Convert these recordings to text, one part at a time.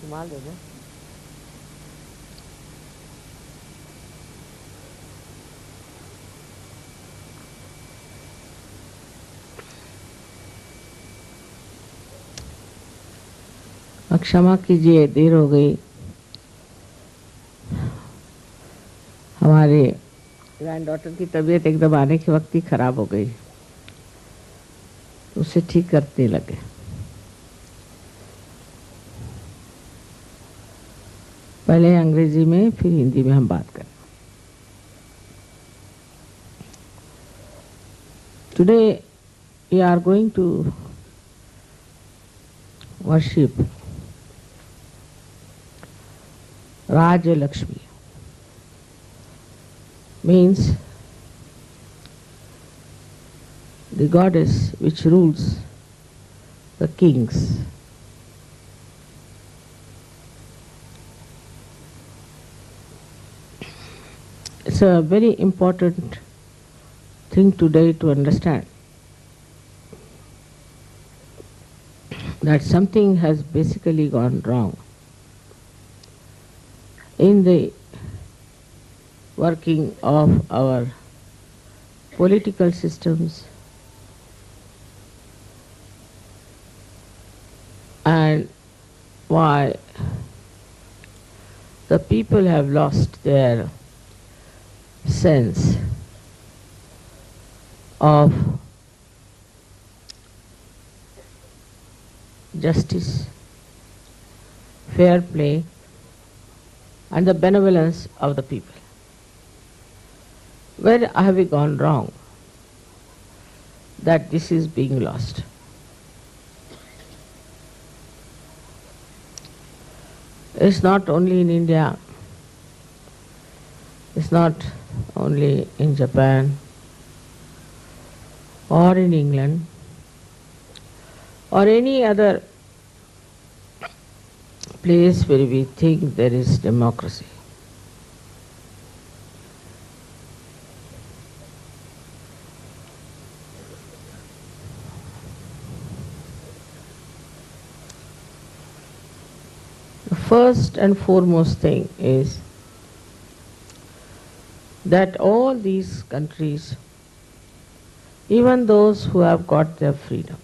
रुमाल दे दे। क्षमा कीजिए, देर हो गई। हमारे ग्रैंड डॉटर की तबीयत एकदम आने के वक्त ही खराब हो गई, उसे ठीक करने लगे। पहले अंग्रेजी में फिर हिंदी में हम बात करें। Today we are going to worship Raja Lakshmi. Means the goddess which rules the kings. It's a very important thing today to understand that something has basically gone wrong in the working of our political systems and why the people have lost their sense of justice, fair play, and the benevolence of the people. Where have we gone wrong that this is being lost? It's not only in India, it's not only in Japan or in England or any other place where we think there is democracy. The first and foremost thing is that all these countries, even those who have got their freedom,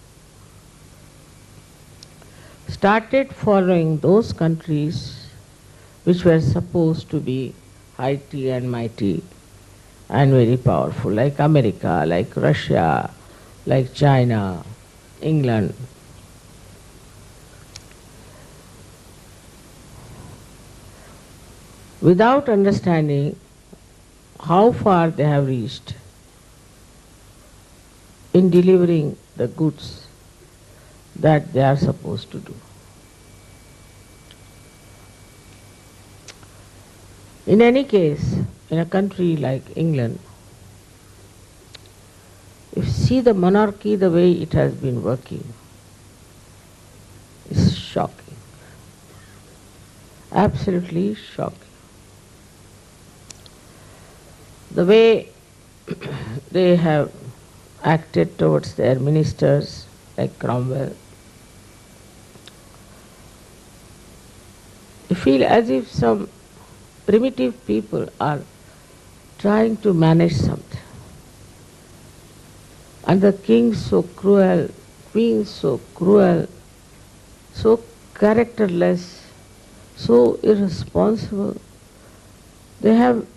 started following those countries which were supposed to be mighty and mighty and very powerful, like America, like Russia, like China, England. Without understanding how far they have reached in delivering the goods that they are supposed to do. In any case, in a country like England, if you see the monarchy, the way it has been working, is shocking. Absolutely shocking. The way they have acted towards their ministers, like Cromwell, you feel as if some primitive people are trying to manage something. And the king so cruel, queen so cruel, so characterless, so irresponsible. They had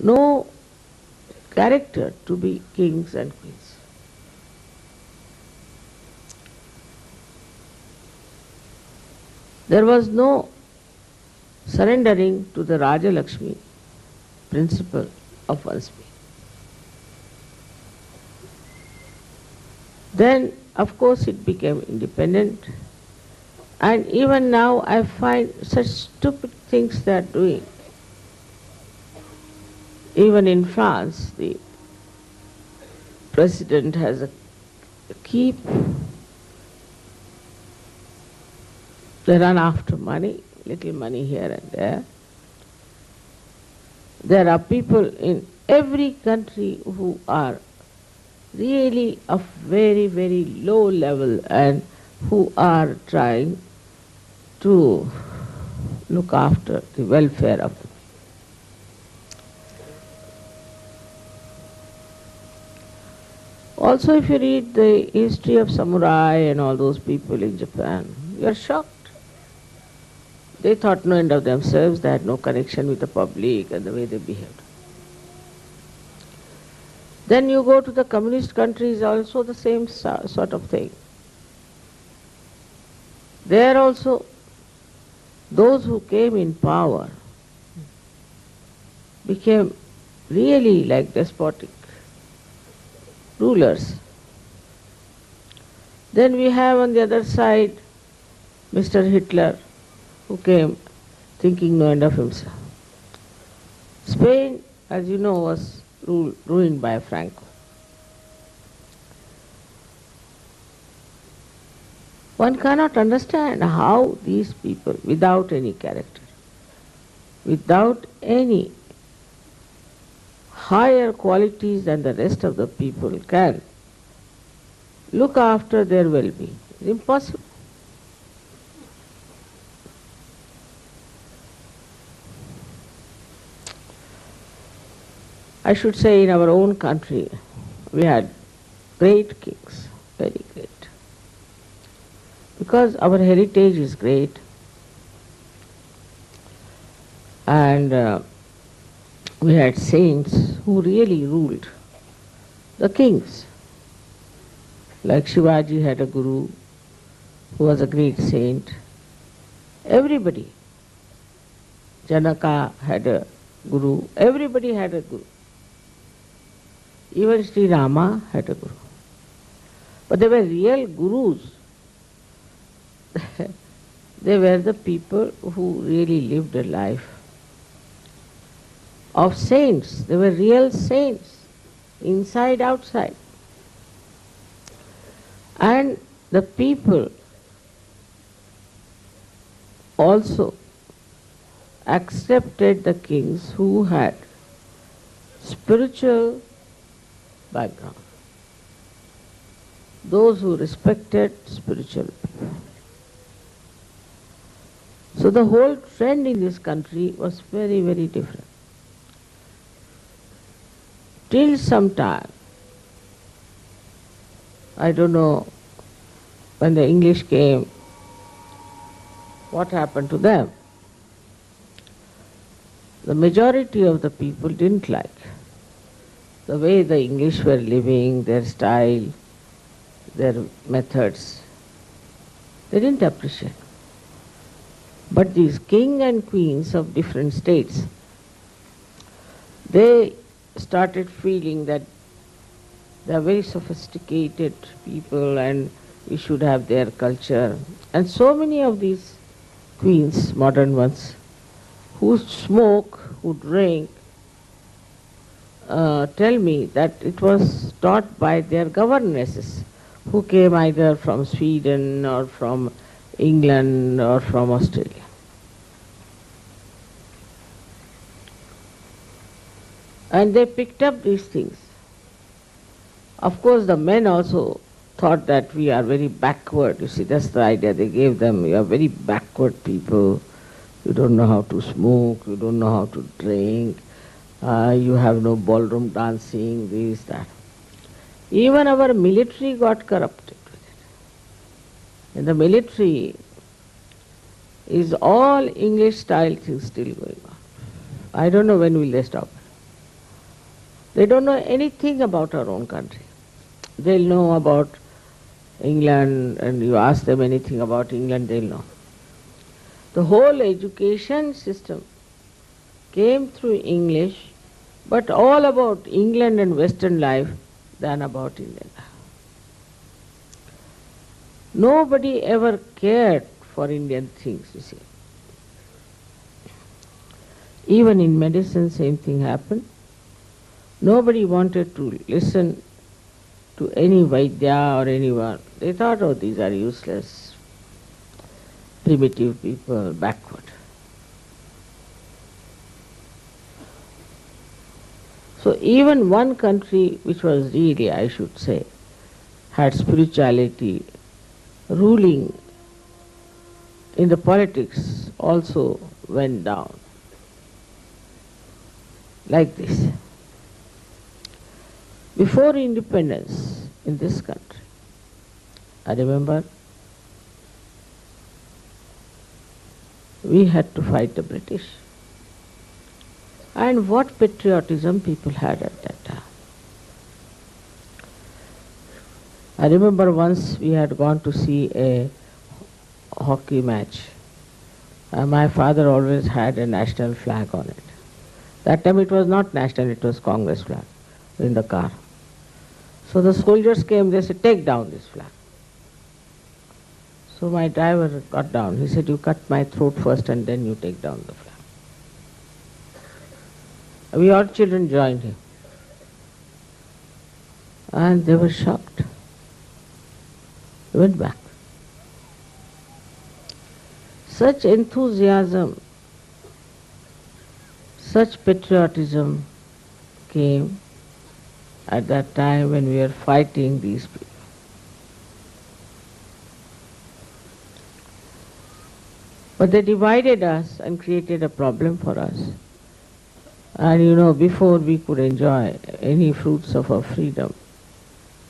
no character to be kings and queens. There was no surrendering to the Raja Lakshmi principle of one's being. Then, of course, it became independent, and even now I find such stupid things they are doing. Even in France, the president has a keep. They run after money, little money here and there. There are people in every country who are really of very, very low level and who are trying to look after the welfare of the people. Also, if you read the history of samurai and all those people in Japan, you are shocked. They thought no end of themselves, they had no connection with the public and the way they behaved. Then you go to the communist countries, also the same sort of thing. There also, those who came in power became really like despotic rulers. Then we have on the other side Mr. Hitler, who came thinking no end of himself. Spain, as you know, was ruined by Franco. One cannot understand how these people, without any character, without any higher qualities than the rest of the people, can look after their well-being. It's impossible. I should say in our own country, we had great kings, very great. Because our heritage is great, and we had saints who really ruled. The kings, like Shivaji had a guru who was a great saint. Everybody, Janaka had a guru, everybody had a guru. Even Shri Rama had a guru. But they were real gurus. They were the people who really lived a life of saints. They were real saints, inside, outside. And the people also accepted the kings who had spiritual background. Those who respected spiritual people. So the whole trend in this country was very, very different. Till some time, I don't know, when the English came, what happened to them? The majority of the people didn't like the way the English were living, their style, their methods. They didn't appreciate. But these king and queens of different states, they started feeling that they are very sophisticated people and we should have their culture. And so many of these queens, modern ones, who smoke, who drink, tell me that it was taught by their governesses, who came either from Sweden or from England or from Australia. And they picked up these things. Of course, the men also thought that we are very backward. You see, that's the idea they gave them. You are very backward people. You don't know how to smoke. You don't know how to drink. You have no ballroom dancing, this, that. Even our military got corrupted with it. In the military is all English style things still going on. I don't know when will they stop. They don't know anything about our own country. They'll know about England, and you ask them anything about England, they'll know. The whole education system came through English, but all about England and Western life than about Indian life. Nobody ever cared for Indian things, you see. Even in medicine, same thing happened. Nobody wanted to listen to any Vaidya or anyone. They thought, oh, these are useless, primitive people, backward. So even one country which was really, I should say, had spirituality ruling in the politics also went down. Like this. Before independence in this country, I remember we had to fight the British. And what patriotism people had at that time. I remember once we had gone to see a hockey match. My father always had a national flag on it. That time it was not national, it was Congress flag in the car. So the soldiers came, they said, take down this flag. So my driver got down. He said, you cut my throat first and then you take down the flag. We all children joined him. And they were shocked. They went back. Such enthusiasm, such patriotism came at that time when we were fighting these people. But they divided us and created a problem for us. And before we could enjoy any fruits of our freedom,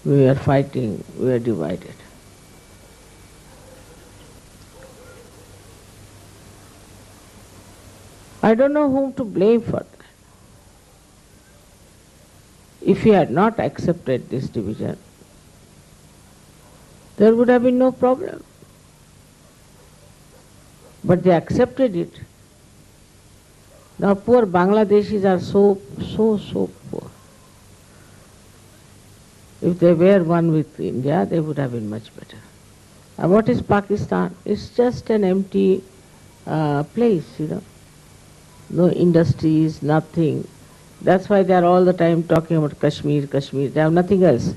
we were fighting, we were divided. I don't know whom to blame for that. If we had not accepted this division, there would have been no problem. But they accepted it. Now poor Bangladeshis are so poor. If they were one with India, they would have been much better. And what is Pakistan? It's just an empty place, No industries, nothing. That's why they are all the time talking about Kashmir. They have nothing else.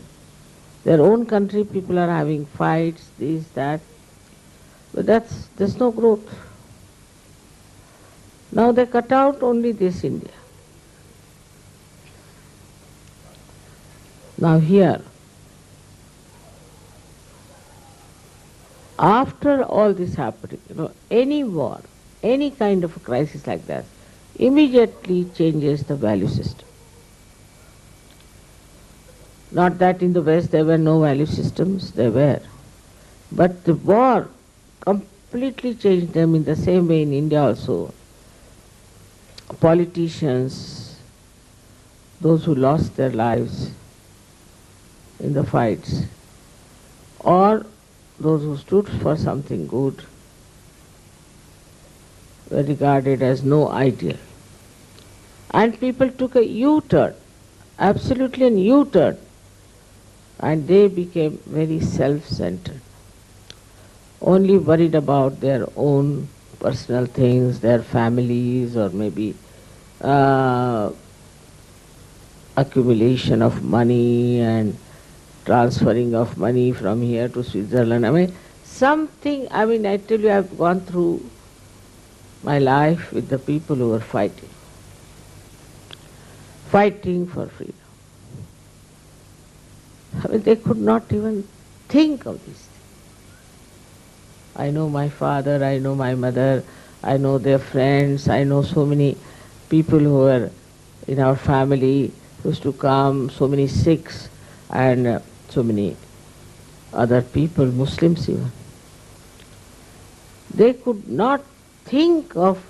Their own country, people are having fights, this, that. But there's no growth. Now they cut out only this India. Now here, after all this happening, any war, any kind of a crisis like that, immediately changes the value system. Not that in the West there were no value systems, there were. But the war completely changed them. In the same way in India also. Politicians, those who lost their lives in the fights, or those who stood for something good, were regarded as no ideal. And people took a U-turn, absolutely a U-turn, and they became very self-centered, only worried about their own personal things, their families, or maybe accumulation of money and transferring of money from here to Switzerland. I tell you, I've gone through my life with the people who were fighting for freedom. They could not even think of this. I know my father, I know my mother, I know their friends, I know so many people who were in our family who used to come, so many Sikhs and so many other people, Muslims even. They could not think of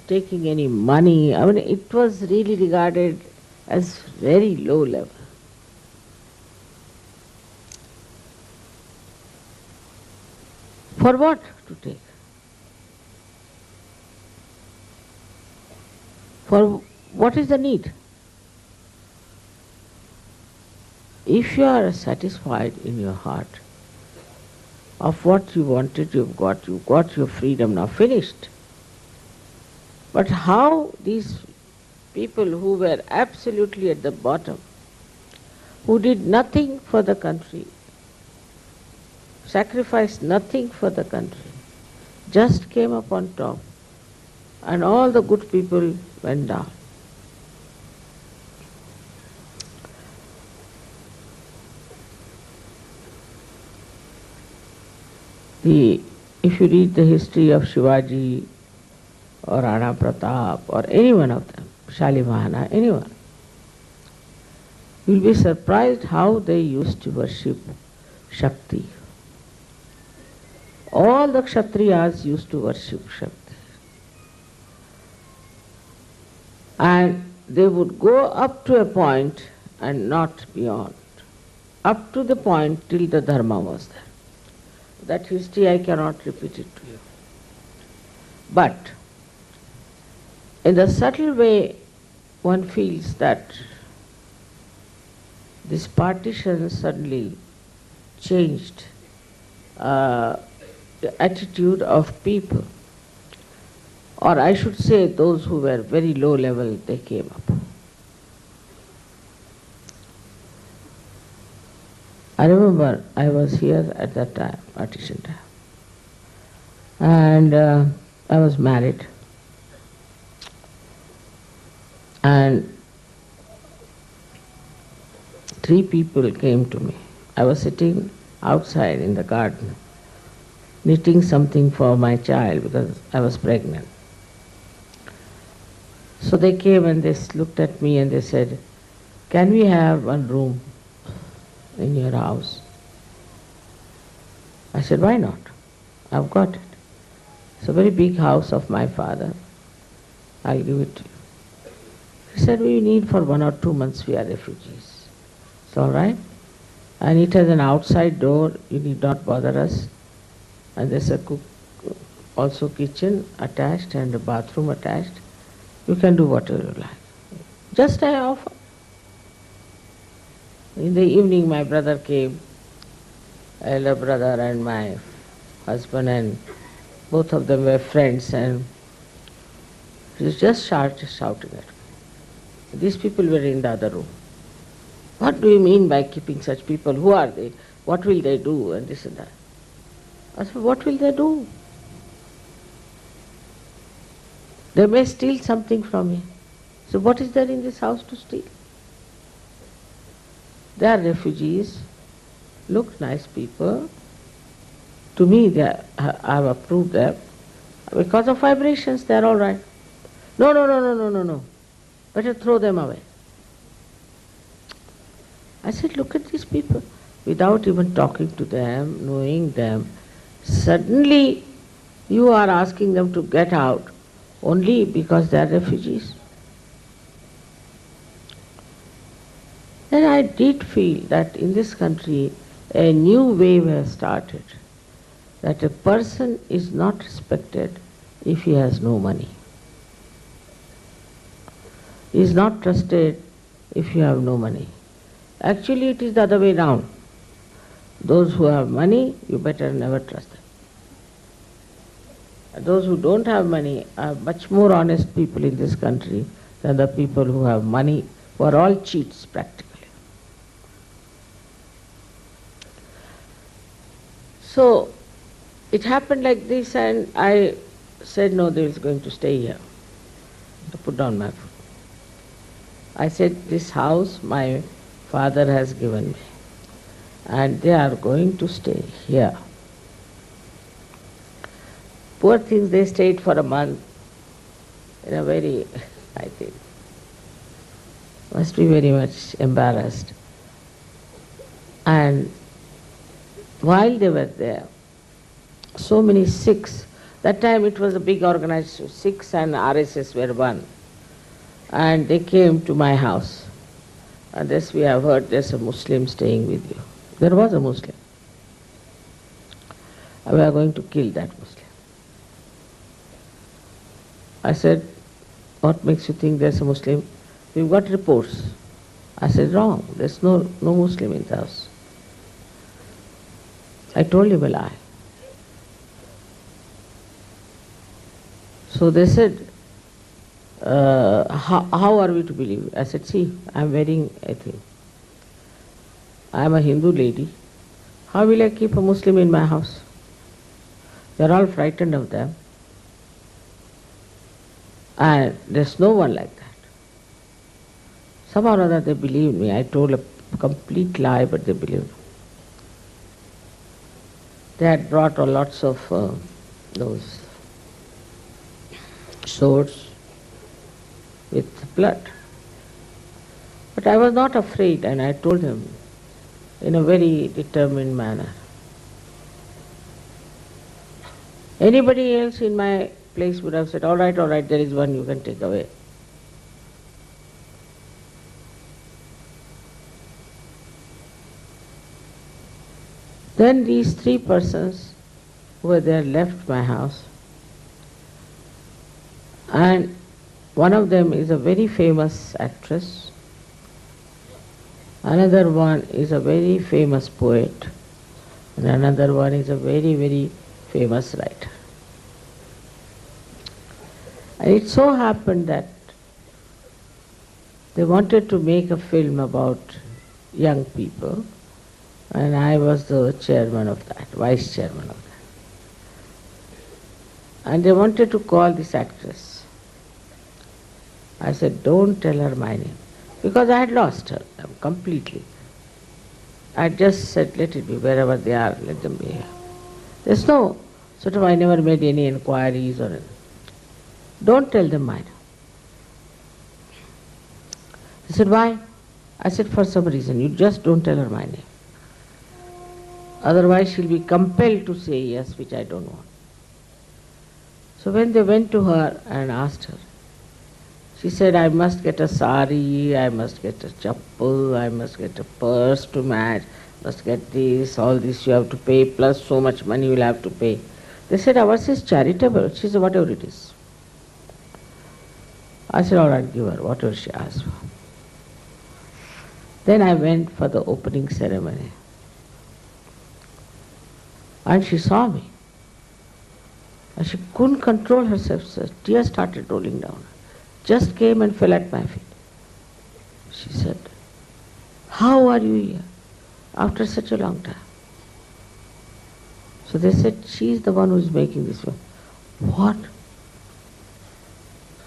taking any money. It was really regarded as very low level. For what to take? For what is the need? If you are satisfied in your heart of what you wanted, you've got your freedom now, finished. But how these people who were absolutely at the bottom, who did nothing for the country, sacrificed nothing for the country, just came up on top, and all the good people went down. The if you read the history of Shivaji or Rana Pratap or any one of them, Shalimahana, anyone, you will be surprised how they used to worship Shakti. All the Kshatriyas used to worship Shakti. And they would go up to a point and not beyond. Up to the point till the dharma was there. That history I cannot repeat it to you. But in the subtle way, one feels that this partition suddenly changed the attitude of people. Or I should say those who were very low level, they came up. I remember I was here at that time, partition time. And I was married. And 3 people came to me. I was sitting outside in the garden, knitting something for my child because I was pregnant. So they came and they looked at me and they said, "Can we have one room in your house?" I said, "Why not? I've got it. It's a very big house of my father. I'll give it to you." He said, "We need for 1 or 2 months, we are refugees. It's all right. And it has an outside door, you need not bother us. And there's a also kitchen attached and a bathroom attached. You can do whatever you like. Just I offer." In the evening my brother came, elder brother and my husband, and both of them were friends, and he was just shouting at me. These people were in the other room. "What do you mean by keeping such people? Who are they? What will they do?" And this and that. I said, "What will they do? They may steal something from me. So what is there in this house to steal? They are refugees, look nice people. To me, I have approved them. Because of vibrations, they are all right. No. Better throw them away." I said, "Look at these people." Without even talking to them, knowing them, suddenly you are asking them to get out only because they are refugees. Then I did feel that in this country a new wave has started, that a person is not respected if he has no money. He is not trusted if you have no money. Actually, it is the other way round. Those who have money, you better never trust them. Those who don't have money are much more honest people in this country than the people who have money, who are all cheats practically. So it happened like this, and I said, "No, they is going to stay here." I put down my foot. I said, "This house my father has given me, and they are going to stay here." Poor things, they stayed for a month in a very, I think, must be very much embarrassed. And while they were there, so many Sikhs, that time it was a big organization, Sikhs and RSS were one, and they came to my house. And this we have heard, there's a Muslim staying with you. There was a Muslim. We are going to kill that Muslim. I said, "What makes you think there's a Muslim? We've got reports." I said, "Wrong, there's no Muslim in the house." I told him a lie. So they said, how are we to believe? I said, "See, I'm wearing a thing. I'm a Hindu lady. How will I keep a Muslim in my house? They're all frightened of them. And there's no one like that." Somehow or other they believed me. I told a complete lie, but they believed me. They had brought lots of those swords with blood. But I was not afraid, and I told him in a very determined manner. Anybody else in my place would have said, all right, there is one you can take away. Then these three persons who were there left my house, and one of them is a very famous actress, another one is a very famous poet, and another one is a very, very famous writer. And it so happened that they wanted to make a film about young people, and I was the chairman of that, vice chairman of that. And they wanted to call this actress. I said, don't tell her my name, because I had lost her completely. I just said, let it be, wherever they are, let them be here. There's no, I never made any inquiries or anything. Don't tell them mine. He said, why? I said, for some reason, you just don't tell her my name. Otherwise she'll be compelled to say yes, which I don't want. So when they went to her and asked her, she said, I must get a sari, I must get a chappal, I must get a purse to match, must get this, all this you have to pay, plus so much money you will have to pay. They said, ours is charitable. She said, whatever it is. I said, all right, give her whatever she asked for. Then I went for the opening ceremony. And she saw me. And she couldn't control herself. So tears started rolling down. Just came and fell at my feet. She said, how are you here after such a long time? So they said, she's the one who is making this film. What?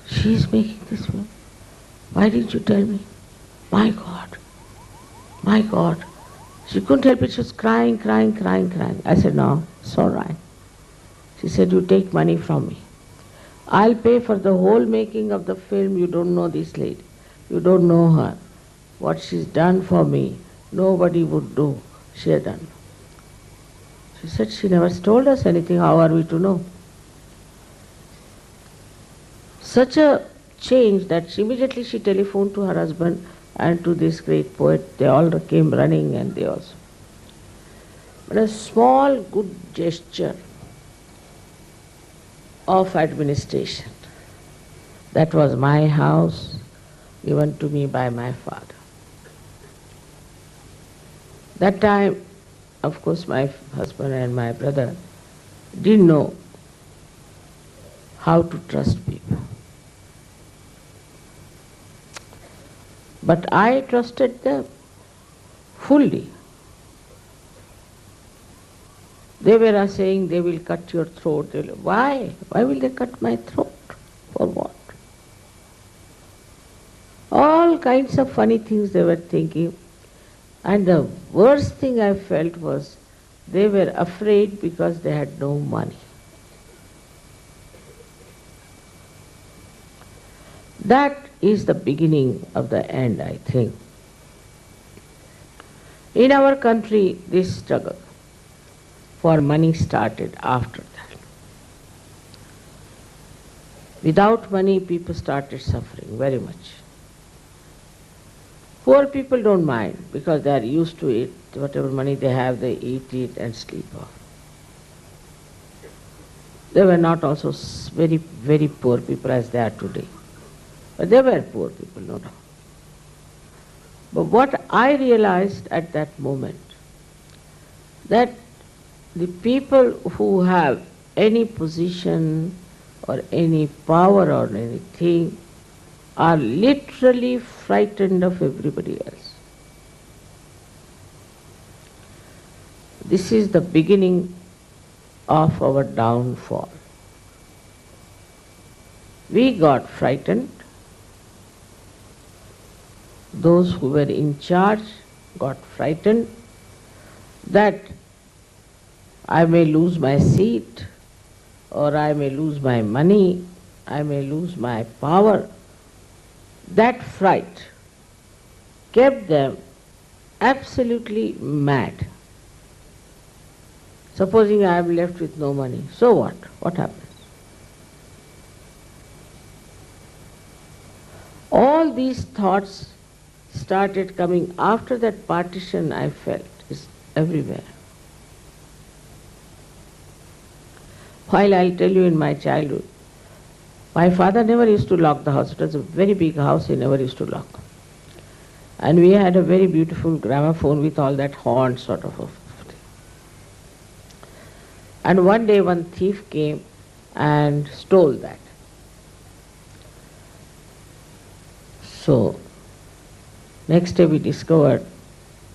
She is making this film? Why didn't you tell me? My God. My God. She couldn't help it. She was crying. I said, no, it's all right. She said, you take money from me. I'll pay for the whole making of the film. You don't know this lady. You don't know her. What she's done for me, nobody would do. She had done. She said, she never told us anything. How are we to know? Such a change that immediately she telephoned to her husband and to this great poet. They all came running, and they also. But a small good gesture of administration. That was my house, given to me by my father. That time, of course, my husband and my brother didn't know how to trust people. But I trusted them fully. They were saying they will cut your throat. Why? Why will they cut my throat? For what? All kinds of funny things they were thinking. And the worst thing I felt was they were afraid because they had no money. That is the beginning of the end, I think. In our country, this struggle for money started after that. Without money, people started suffering very much. Poor people don't mind because they are used to it. Whatever money they have, they eat it and sleep off. They were not also very, very poor people as they are today. But they were poor people, no doubt. But what I realized at that moment, that the people who have any position or any power or anything are literally frightened of everybody else. This is the beginning of our downfall. We got frightened. Those who were in charge got frightened that I may lose my seat, or I may lose my money, I may lose my power. That fright kept them absolutely mad. Supposing I am left with no money, so what? What happens? All these thoughts started coming after that partition. I felt is everywhere. While I'll tell you, in my childhood, my father never used to lock the house. It was a very big house, he never used to lock. And we had a very beautiful gramophone with all that horn sort of a thing. And one day one thief came and stole that. So, next day we discovered,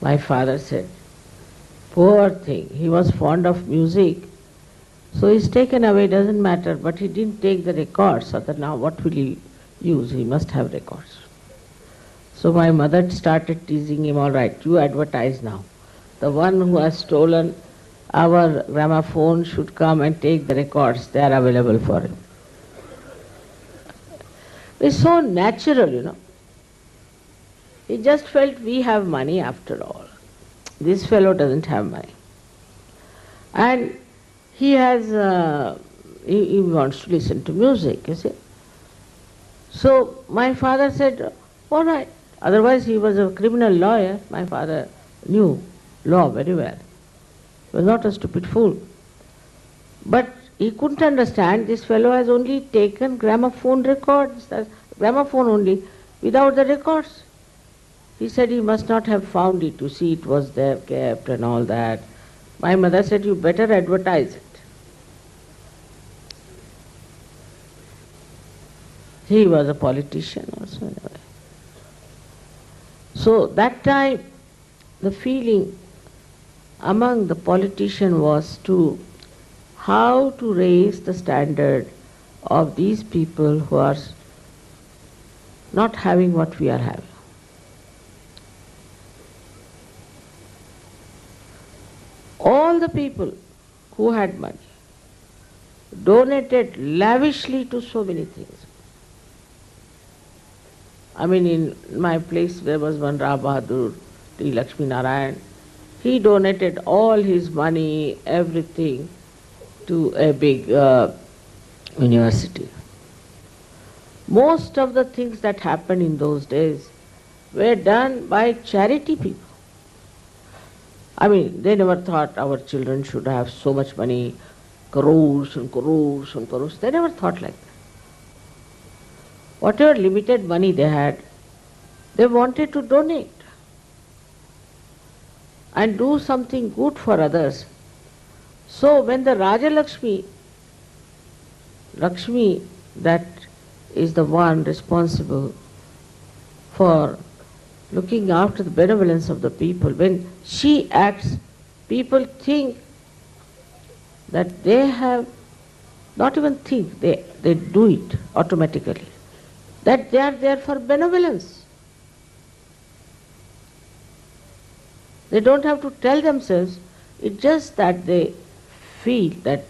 my father said, poor thing, he was fond of music, so he's taken away, doesn't matter, but he didn't take the records, so that now what will he use? He must have records. So my mother started teasing him, all right, you advertise now. The one who has stolen our gramophone should come and take the records, they are available for him. It's so natural, you know. He just felt we have money after all. This fellow doesn't have money. And he has, he wants to listen to music, you see. So my father said, all right. Otherwise he was a criminal lawyer. My father knew law very well. He was not a stupid fool. But he couldn't understand this fellow has only taken gramophone records, gramophone only, without the records. He said he must not have found it, to see it was there kept and all that. My mother said, you better advertise it. He was a politician also in a way. So that time the feeling among the politicians was to how to raise the standard of these people who are not having what we are having. All the people who had money donated lavishly to so many things. I mean, in my place there was one Ram Bahadur, T. Lakshmi Narayan. He donated all his money, everything, to a big university. Most of the things that happened in those days were done by charity people. I mean, they never thought our children should have so much money, crores and crores and crores. They never thought like that. Whatever limited money they had, they wanted to donate and do something good for others. So when the Raja Lakshmi, Lakshmi, that is the one responsible for looking after the benevolence of the people, when she acts, people think that they have, not even think, they do it automatically, that they are there for benevolence. They don't have to tell themselves, it's just that they feel that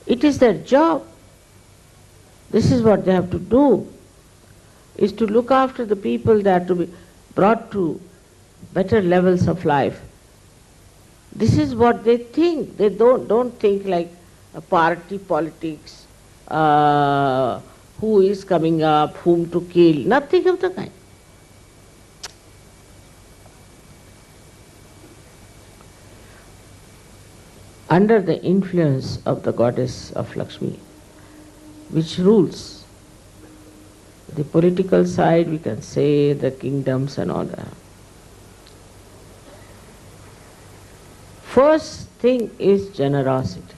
it is their job. This is what they have to do, is to look after the people that are to be brought to better levels of life. This is what they think. They don't think like a party politics, who is coming up, whom to kill, nothing of the kind. Under the influence of the goddess of Lakshmi, which rules the political side, we can say, the kingdoms and all that. First thing is generosity.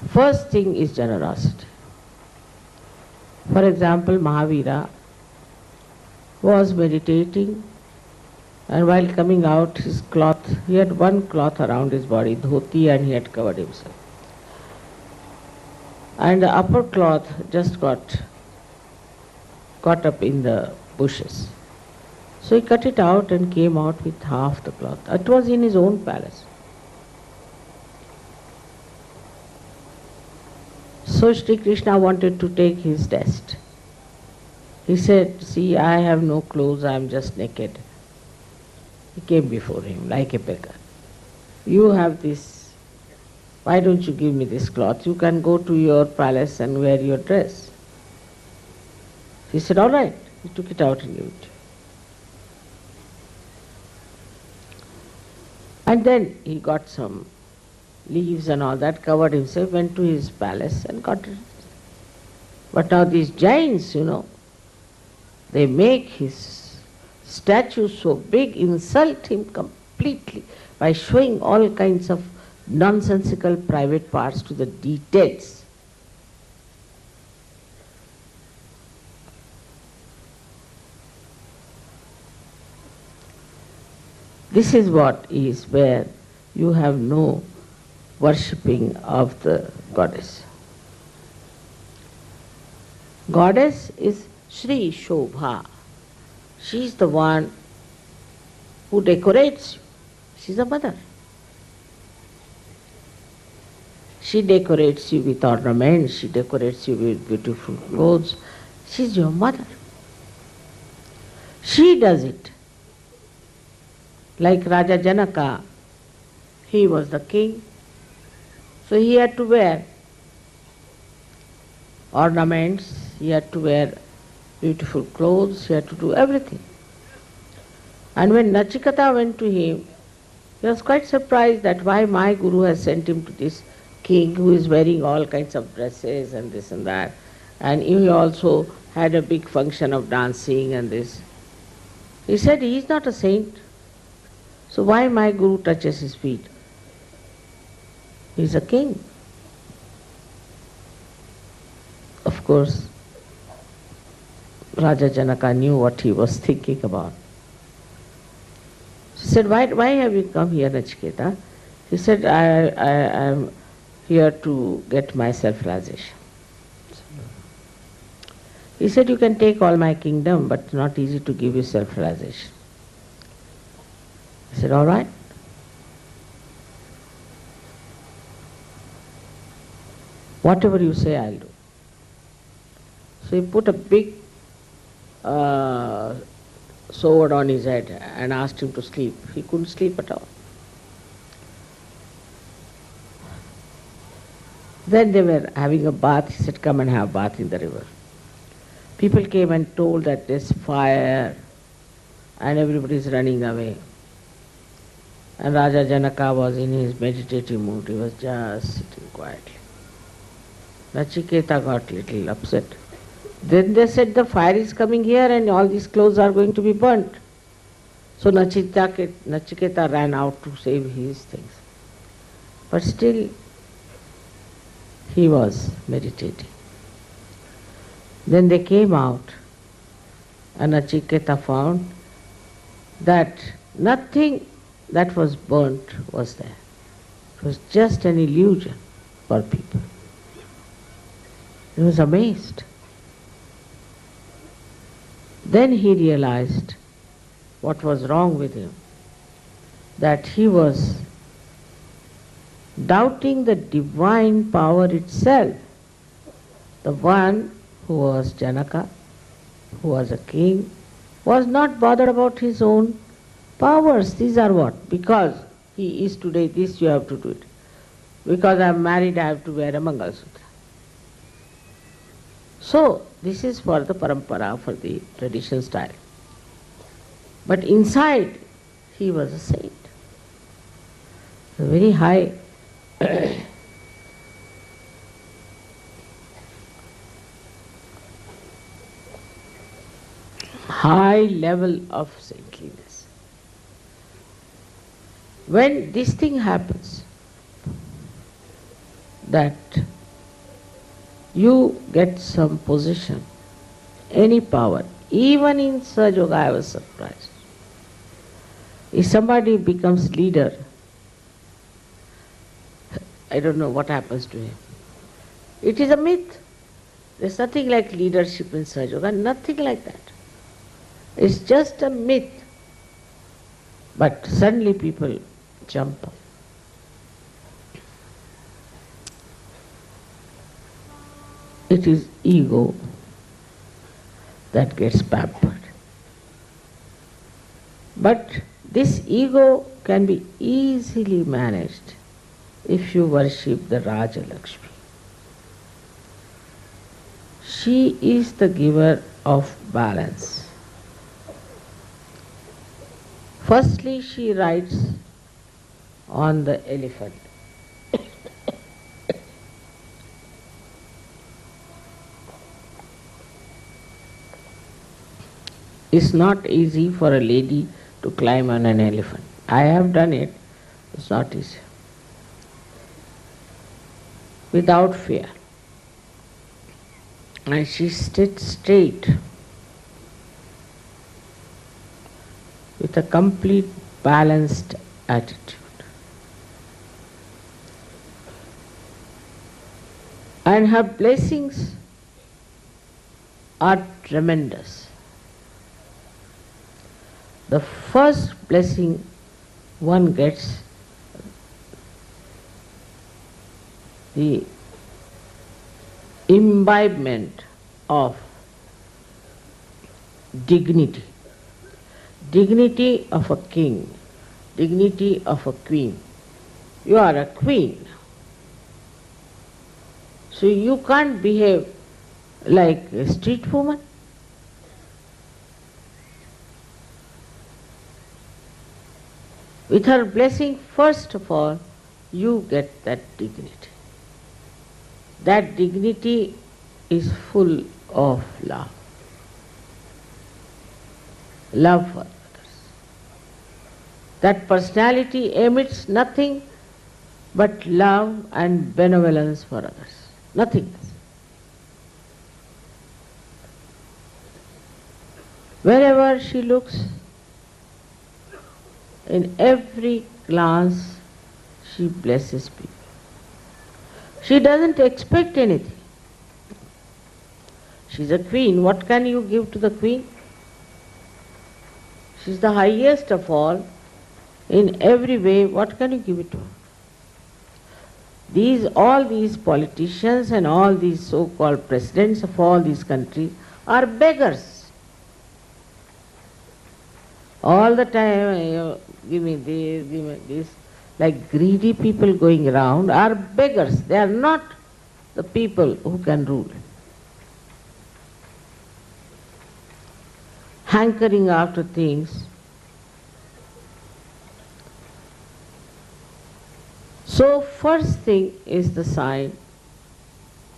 First thing is generosity. For example, Mahavira was meditating, and while coming out, his cloth, he had one cloth around his body, dhoti, and he had covered himself. And the upper cloth just got caught up in the bushes. So he cut it out and came out with half the cloth. It was in his own palace. So Shri Krishna wanted to take his test. He said, see, I have no clothes, I am just naked. He came before him like a beggar. You have this, why don't you give me this cloth? You can go to your palace and wear your dress. He said, all right. He took it out and gave it to him. And then he got some leaves and all that, covered himself, went to his palace and got it. But now these giants, they make his statue so big, insult him completely by showing all kinds of nonsensical private parts to the details. This is what is where you have no worshipping of the goddess. Goddess is Shri Shobha. She is the one who decorates you. She is a mother. She decorates you with ornaments, she decorates you with beautiful clothes. She is your mother. She does it. Like Raja Janaka, he was the king, so he had to wear ornaments, he had to wear beautiful clothes, he had to do everything. And when Nachiketa went to him, he was quite surprised that why my guru has sent him to this king who is wearing all kinds of dresses and this and that. And he also had a big function of dancing and this. He said, he is not a saint. So why my guru touches his feet? He is a king. Of course, Raja Janaka knew what he was thinking about. She said, why have you come here, Nachiketa? He said, I am here to get my self-realization. He said, you can take all my kingdom, but not easy to give you self-realization. He said, all right. Whatever you say, I'll do. So he put a big sword on his head and asked him to sleep. He couldn't sleep at all. Then they were having a bath. He said, come and have a bath in the river. People came and told that there's fire and everybody is running away. And Raja Janaka was in his meditative mood. He was just sitting quietly. Nachiketa got a little upset. Then they said the fire is coming here and all these clothes are going to be burnt. So Nachiketa ran out to save his things. But still he was meditating. Then they came out and Nachiketa found that nothing that was burnt was there. It was just an illusion for people. He was amazed. Then he realized what was wrong with him, that he was doubting the divine power itself. The one who was Janaka, who was a king, was not bothered about his own powers. These are what? Because he is today this, you have to do it. Because I am married, I have to wear a Mangalsutra. So, this is for the parampara, for the tradition style. But inside, he was a saint. A very high high level of saintliness. When this thing happens, that you get some position, any power, even in Sahaja Yoga I was surprised. If somebody becomes leader, I don't know what happens to him. It is a myth. There's nothing like leadership in Sahaja Yoga, nothing like that. It's just a myth. But suddenly people jump up. it is ego that gets pampered. But this ego can be easily managed if you worship the Raja Lakshmi. She is the giver of balance. Firstly, she rides on the elephant. It's not easy for a lady to climb on an elephant. I have done it. It's not easy. Without fear. And she sits straight with a complete balanced attitude. And her blessings are tremendous. The first blessing one gets, the imbibement of dignity. Dignity of a king, dignity of a queen. You are a queen. So you can't behave like a street woman. With her blessing, first of all, you get that dignity. That dignity is full of love. Love for others. That personality emits nothing but love and benevolence for others. Nothing else. Wherever she looks, in every glance, she blesses people. She doesn't expect anything. She's a queen. What can you give to the queen? She's the highest of all. In every way, what can you give it to her? All these politicians and all these so-called presidents of all these countries are beggars. All the time, give me this, like greedy people going around are beggars. They are not the people who can rule. Hankering after things. So first thing is the sign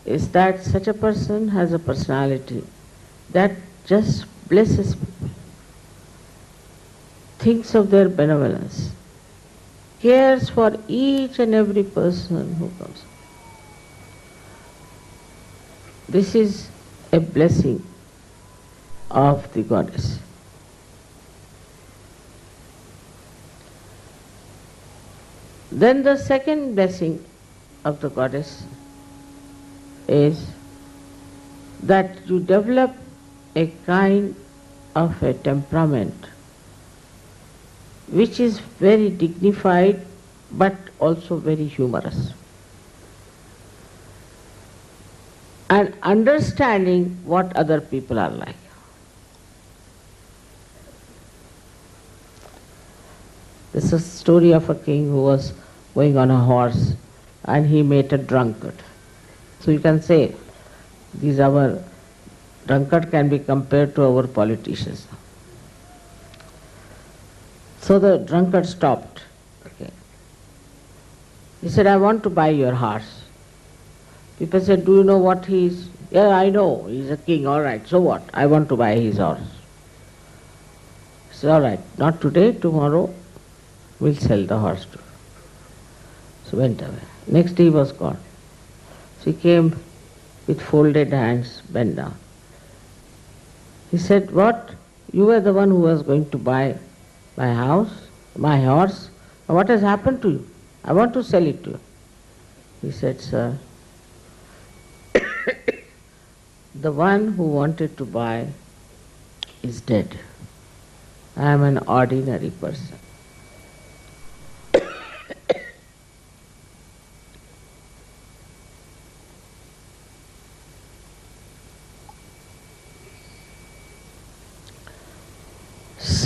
is that such a person has a personality that just blesses people, thinks of their benevolence, cares for each and every person who comes. This is a blessing of the goddess. Then the second blessing of the goddess is that you develop a kind of a temperament which is very dignified but also very humorous. And understanding what other people are like. This is a story of a king who was going on a horse and he met a drunkard. So you can say, drunkard can be compared to our politicians. So the drunkard stopped. Okay. He said, I want to buy your horse. People said, do you know what he is? Yeah, I know, he's a king, all right, so what? I want to buy his horse. He said, all right, not today, tomorrow we'll sell the horse to you. So went away. Next day he was gone. So he came with folded hands, bent down. He said, what? You were the one who was going to buy my house, my horse. What has happened to you? I want to sell it to you. He said, sir, the one who wanted to buy is dead. I am an ordinary person.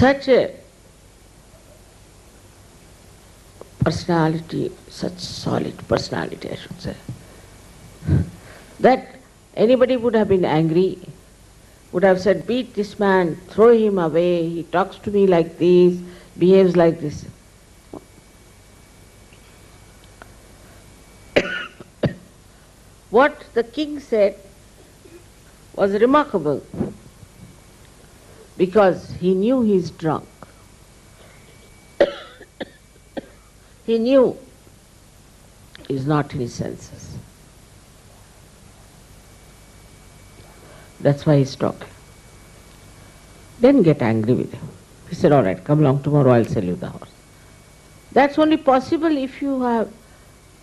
such a personality, such solid personality, I should say, that anybody would have been angry, would have said, beat this man, throw him away, he talks to me like this, behaves like this. What the king said was remarkable, because he knew he's drunk. He knew he's not in his senses. That's why he's talking. Didn't get angry with him. He said, all right, come along tomorrow, I'll sell you the horse. That's only possible if you have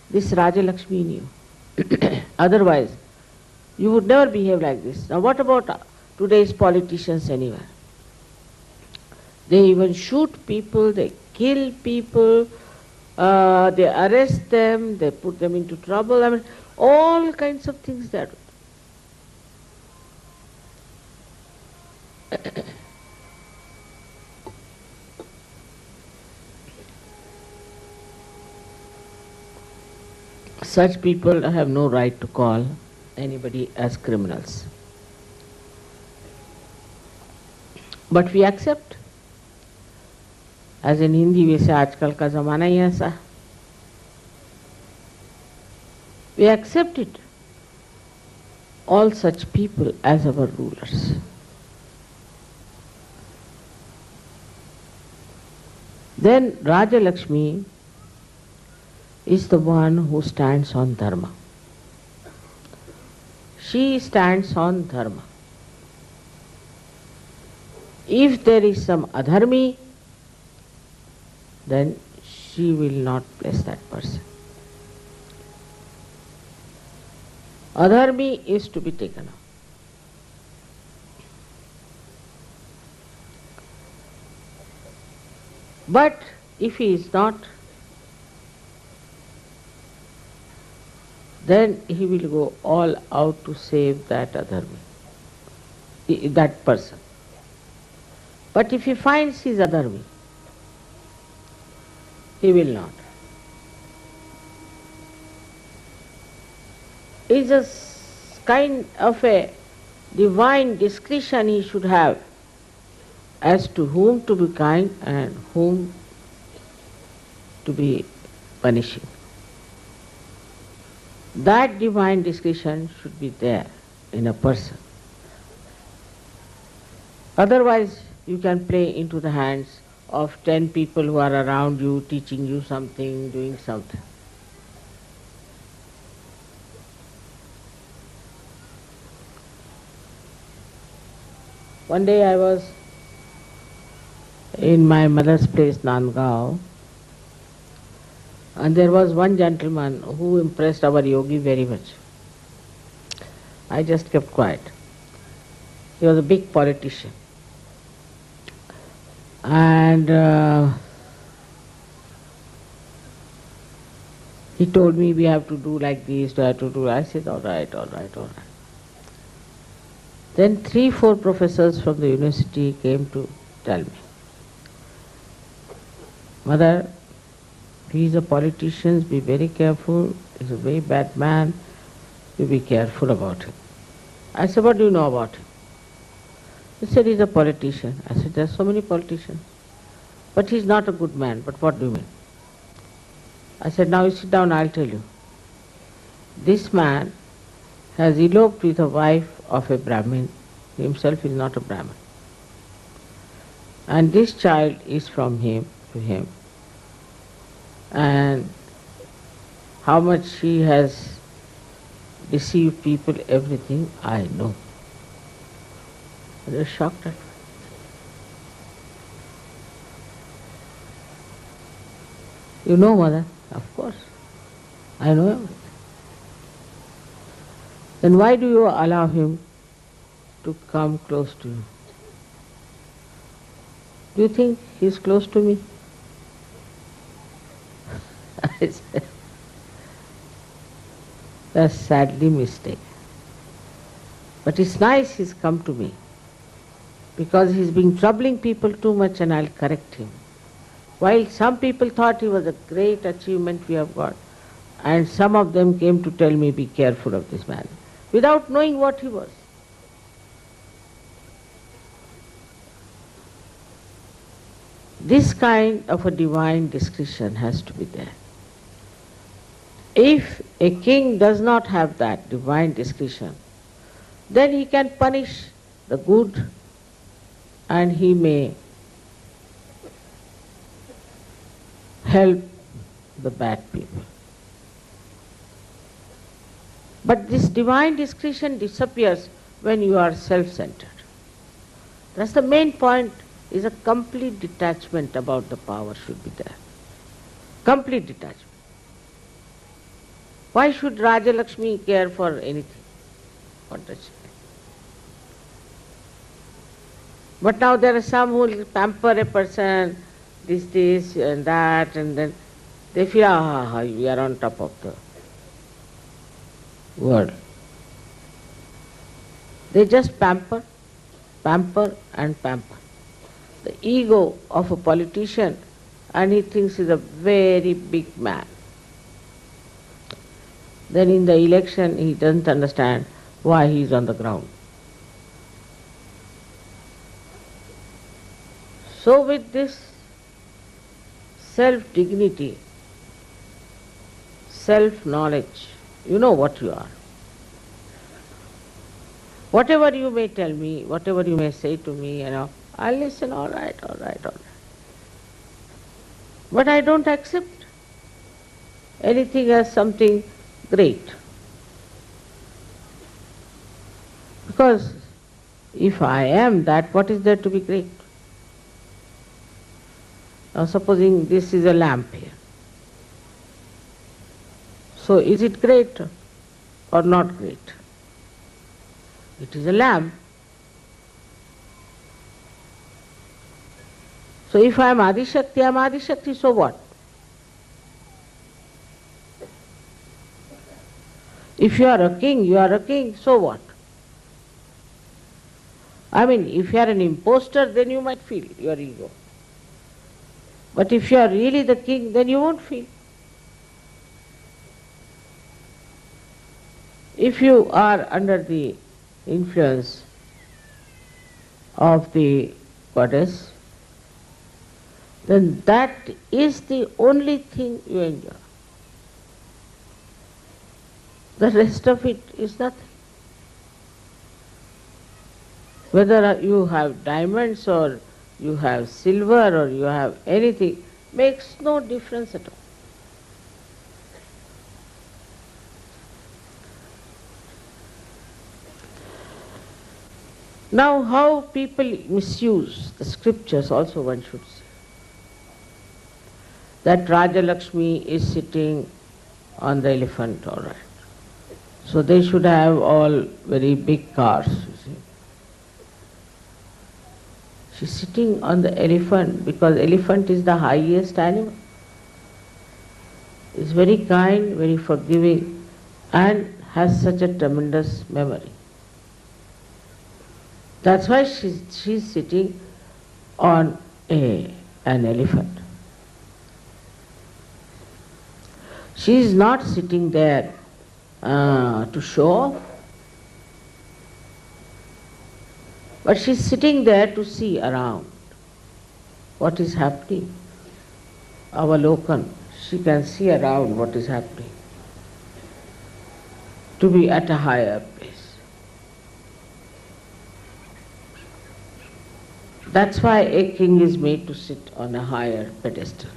this Raja Lakshmi in you. Otherwise, you would never behave like this. Now what about today's politicians anywhere? They even shoot people, they kill people, they arrest them, they put them into trouble. I mean, all kinds of things that. Such people have no right to call anybody as criminals. But we accept. As in Hindi we say, आजकल का ज़माना ही ऐसा. We accept it. All such people as our rulers. Then Raja Lakshmi is the one who stands on dharma. She stands on dharma. If there is some adharmi, then she will not bless that person. Adharmi is to be taken out. But if he is not, then he will go all out to save that adharmi, that person. But if he finds his adharmi, he will not. It's a kind of a divine discretion he should have as to whom to be kind and whom to be punishing. That divine discretion should be there in a person. Otherwise, you can play into the hands of 10 people who are around you, teaching you something, doing something. One day I was in my mother's place, Nandgaon, and there was one gentleman who impressed our yogi very much. I just kept quiet. He was a big politician. And he told me we have to do like this, we have to do. I said, all right. Then 3-4 professors from the university came to tell me, Mother, he is a politician, be very careful, he's a very bad man, you be careful about him. I said, what do you know about him? He said, he's a politician. I said, there are so many politicians. But he's not a good man. But what do you mean? I said, now you sit down, I'll tell you. This man has eloped with a wife of a Brahmin. He himself is not a Brahmin. And this child is from him to him. And how much he has deceived people, everything I know. I was shocked at it. You know, Mother? Of course. I know everything. Then why do you allow him to come close to you? Do you think he is close to me? I said, that's sadly mistaken. But it's nice he's come to me. because he's been troubling people too much and I'll correct him. While some people thought he was a great achievement we have got, and some of them came to tell me, be careful of this man, without knowing what he was. This kind of a divine discretion has to be there. If a king does not have that divine discretion, then he can punish the good and he may help the bad people. But this divine discretion disappears when you are self-centered. That's the main point, is a complete detachment about the power should be there. Complete detachment. Why should Raja Lakshmi care for anything? What does she care? But now there are some who will pamper a person, this and that, and then they feel, we are on top of the world. They just pamper and pamper. The ego of a politician, and he thinks he's a very big man. Then in the election he doesn't understand why he is on the ground. So with this self-dignity, self-knowledge, you know what you are. Whatever you may tell me, whatever you may say to me, I'll listen, all right. But I don't accept anything as something great. Because if I am that, what is there to be great? Now supposing this is a lamp here. So is it great or not great? It is a lamp. So if I am Adi Shakti, I am Adi Shakti, so what? If you are a king, you are a king, so what? I mean, if you are an imposter, then you might feel your ego. But if you are really the king, then you won't feel. If you are under the influence of the goddess, then that is the only thing you enjoy. The rest of it is nothing. Whether you have diamonds or you have silver or you have anything, makes no difference at all. Now how people misuse the scriptures also one should say. That Raja Lakshmi is sitting on the elephant, all right. So they should have all very big cars, you see. She's sitting on the elephant because elephant is the highest animal. It's very kind, very forgiving, and has such a tremendous memory. That's why she's sitting on an elephant. She is not sitting there to show off, but she is sitting there to see around what is happening. Avalokan, she can see around what is happening, to be at a higher place. That's why a king is made to sit on a higher pedestal.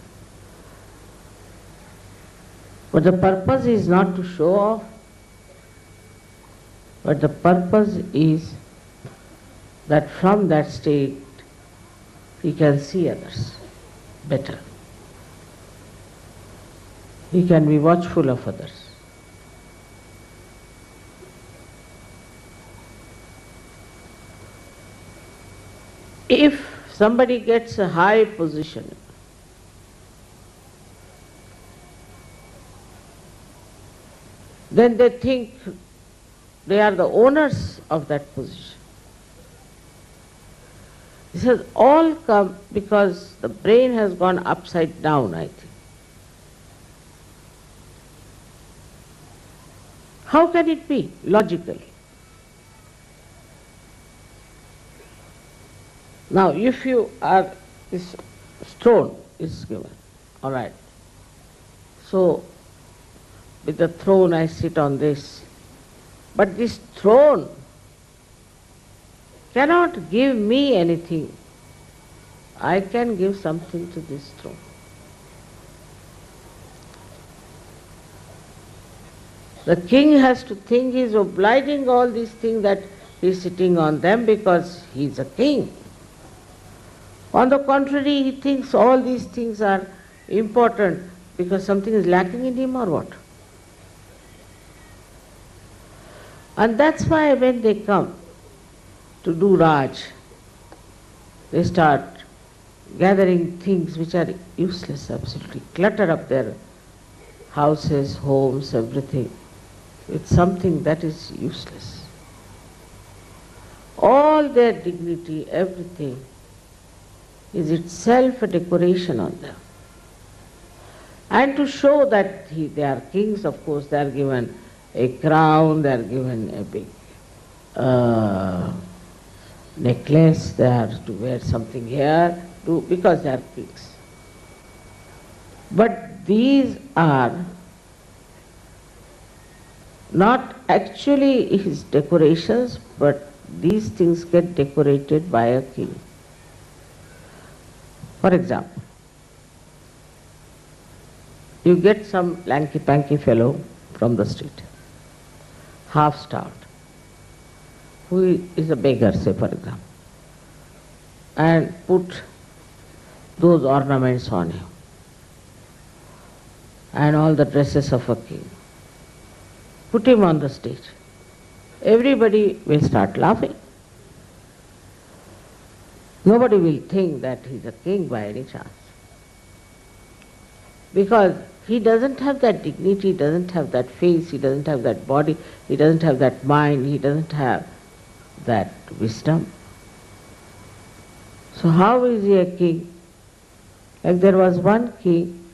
But the purpose is not to show off, but the purpose is that from that state he can see others better. He can be watchful of others. If somebody gets a high position, then they think they are the owners of that position. This has all come because the brain has gone upside down, I think. How can it be logically? Now, if you are, this throne is given, all right. So, with the throne I sit on this. But this throne cannot give me anything. I can give something to this throne. The king has to think he is obliging all these things that he is sitting on them because he is a king. On the contrary, he thinks all these things are important because something is lacking in him or what? And that's why when they come to do Raj, they start gathering things which are useless, absolutely, clutter up their houses, homes, everything, with something that is useless. All their dignity, everything, is itself a decoration on them. And to show that they are kings, of course, they are given a crown, they are given a big necklace, they are to wear something here, because they are kings. But these are not actually his decorations, but these things get decorated by a king. For example, you get some lanky-panky fellow from the street, half-starved, who is a beggar, say for example, and put those ornaments on him and all the dresses of a king. Put him on the stage. Everybody will start laughing. Nobody will think that he is a king by any chance. Because he doesn't have that dignity, he doesn't have that face, he doesn't have that body, he doesn't have that mind, he doesn't have that wisdom. So how is he a king? Like there was one king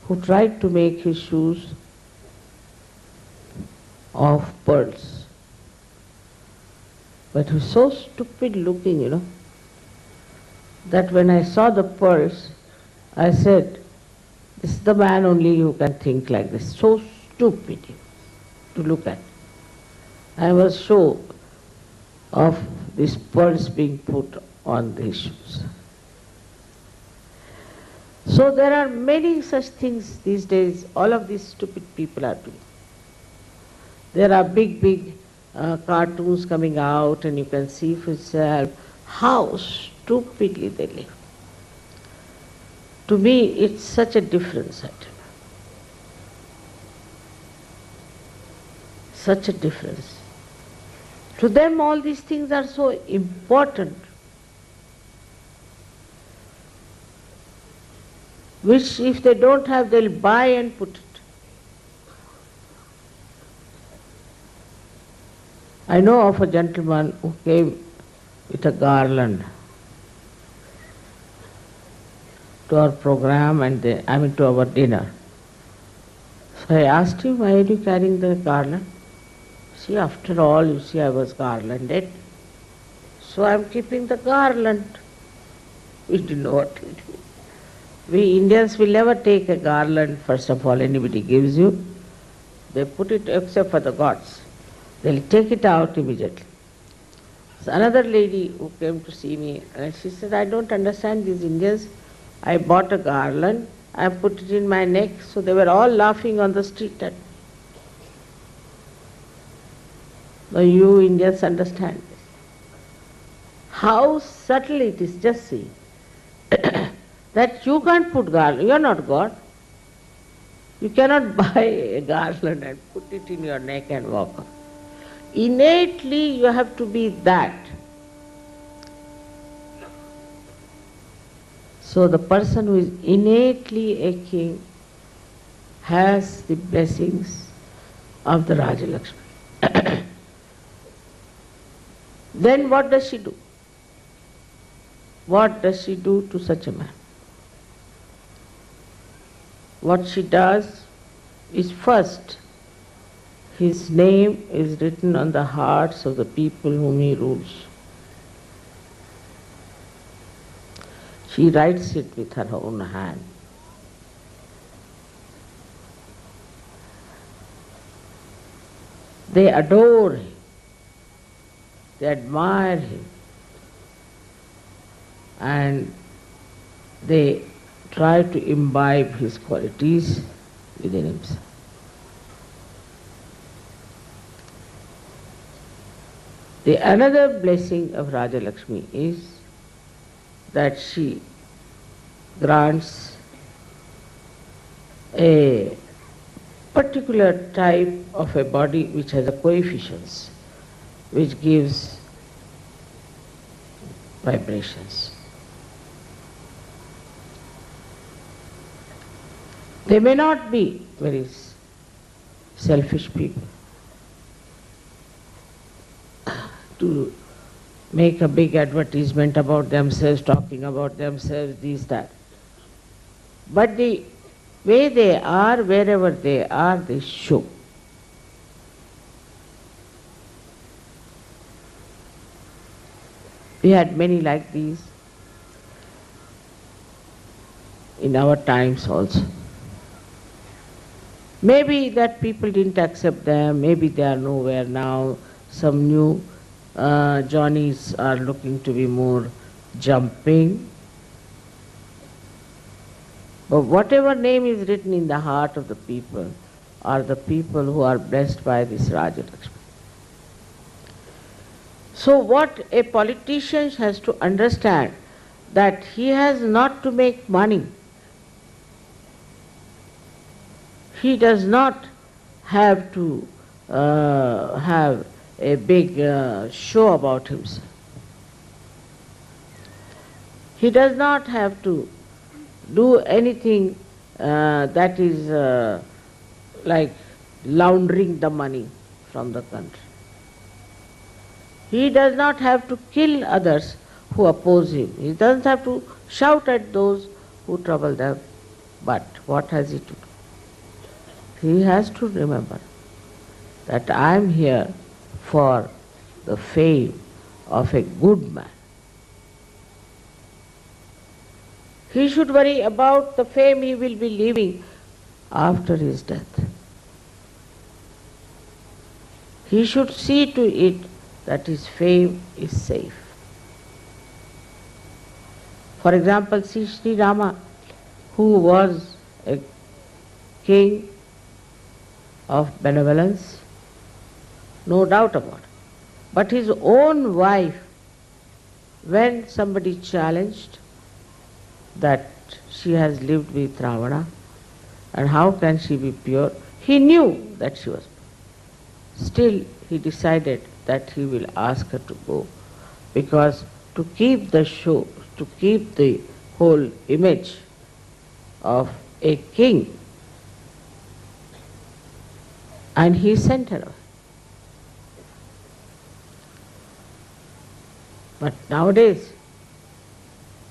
who tried to make his shoes of pearls. But he was so stupid looking, that when I saw the pearls, I said, this is the man only who can think like this. So stupid to look at. I was sure of these pearls being put on these shoes. So there are many such things these days, all of these stupid people are doing. There are big cartoons coming out and you can see for yourself how stupidly they live. To me, it's such a difference. Such a difference. To them, all these things are so important, which if they don't have, they'll buy and put it. I know of a gentleman who came with a garland to our program and to our dinner. So I asked him, why are you carrying the garland? See, after all, you see, I was garlanded. So I'm keeping the garland. We didn't know what to do. We Indians will never take a garland, first of all, anybody gives you. They put it, except for the gods. They'll take it out immediately. So another lady who came to see me, and she said, I don't understand these Indians. I bought a garland, I put it in my neck, so they were all laughing on the street at me. Now you Indians understand this. How subtle it is, just see. That you can't put garland, you are not God. You cannot buy a garland and put it in your neck and walk on. Innately you have to be that. So the person who is innately a king has the blessings of the Raja Lakshmi. Then what does she do? What does she do to such a man? What she does is, first, his name is written on the hearts of the people whom he rules. She writes it with her own hand. They adore him. They admire him. And they try to imbibe his qualities within himself. The another blessing of Raja Lakshmi is that she grants a particular type of a body which has a coefficients, which gives vibrations. They may not be very selfish people to make a big advertisement about themselves, talking about themselves, this, that. But the way they are, wherever they are, they show. We had many like these in our times also. Maybe that people didn't accept them, maybe they are nowhere now. Some new Johnnies are looking to be more jumping. But whatever name is written in the heart of the people are the people who are blessed by this Raja Lakshmi. So what a politician has to understand, that he has not to make money. He does not have to have a big show about himself. He does not have to do anything that is like laundering the money from the country. He does not have to kill others who oppose him. He doesn't have to shout at those who trouble them. But what has he to do? He has to remember that I am here for the fame of a good man. He should worry about the fame he will be leaving after his death. He should see to it that his fame is safe. For example, see Shri Rama, who was a king of benevolence, no doubt about it. But his own wife, when somebody challenged that she has lived with Ravana and how can she be pure, he knew that she was pure. Still, he decided that he will ask her to go, because to keep the show, to keep the whole image of a king, and he sent her away. But nowadays,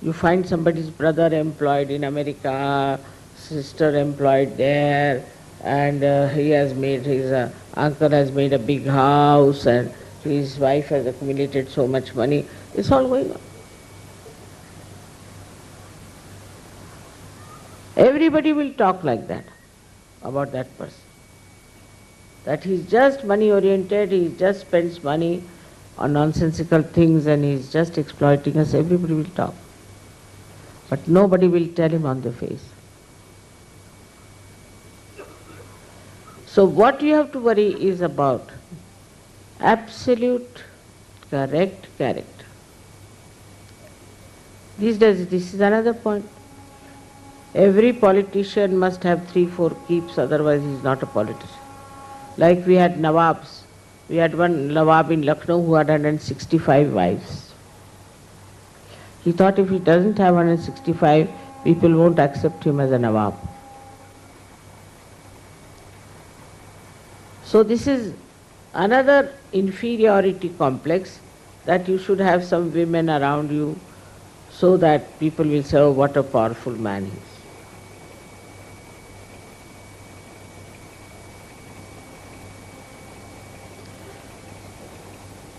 you find somebody's brother employed in America, sister employed there, and he has made, his uncle has made a big house, and his wife has accumulated so much money. It's all going on. Everybody will talk like that about that person. That he's just money oriented, he just spends money on nonsensical things and he's just exploiting us. Everybody will talk. But nobody will tell him on the face. So what you have to worry is about absolute correct character. These days, this is another point. Every politician must have 3-4 keeps, otherwise he is not a politician. Like we had Nawabs. We had one Nawab in Lucknow who had 165 wives. He thought if he doesn't have 165, people won't accept him as a Nawab. So this is another inferiority complex, that you should have some women around you so that people will say, oh, what a powerful man he is.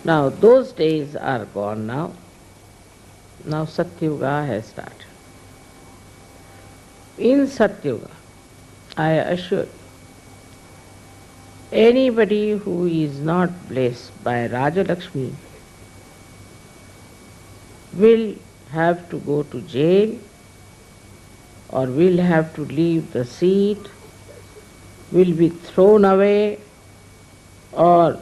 Now, those days are gone now. Now Satyuga has started. In Satyuga, I assure you, anybody who is not blessed by Raja Lakshmi will have to go to jail, or will have to leave the seat, will be thrown away, or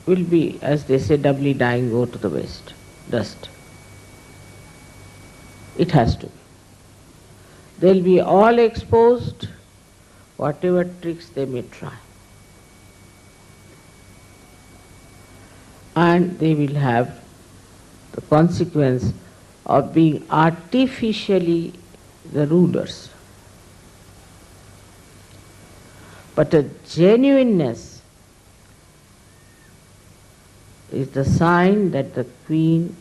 will be, as they say, doubly dying, go to the waste, dust. It has to be. They'll be all exposed, whatever tricks they may try. And they will have the consequence of being artificially the rulers. But a genuineness is the sign that the Queen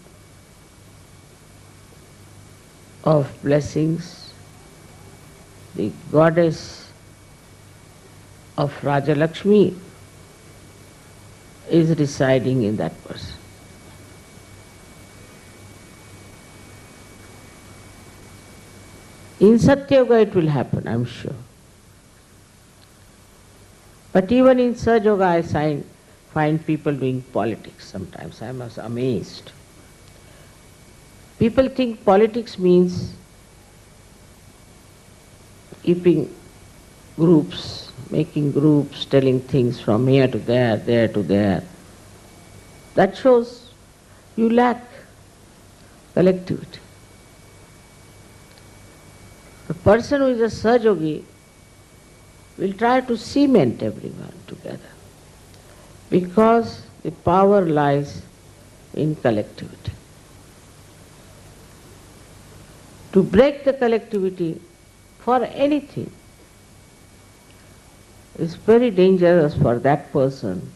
of blessings, the goddess of Raja Lakshmi, is residing in that person. In Satyuga it will happen, I am sure. But even in Sajoga I find people doing politics sometimes. I am amazed. People think politics means keeping groups, making groups, telling things from here to there, there to there. That shows you lack collectivity. The person who is a Sajogi will try to cement everyone together, because the power lies in collectivity. To break the collectivity for anything is very dangerous for that person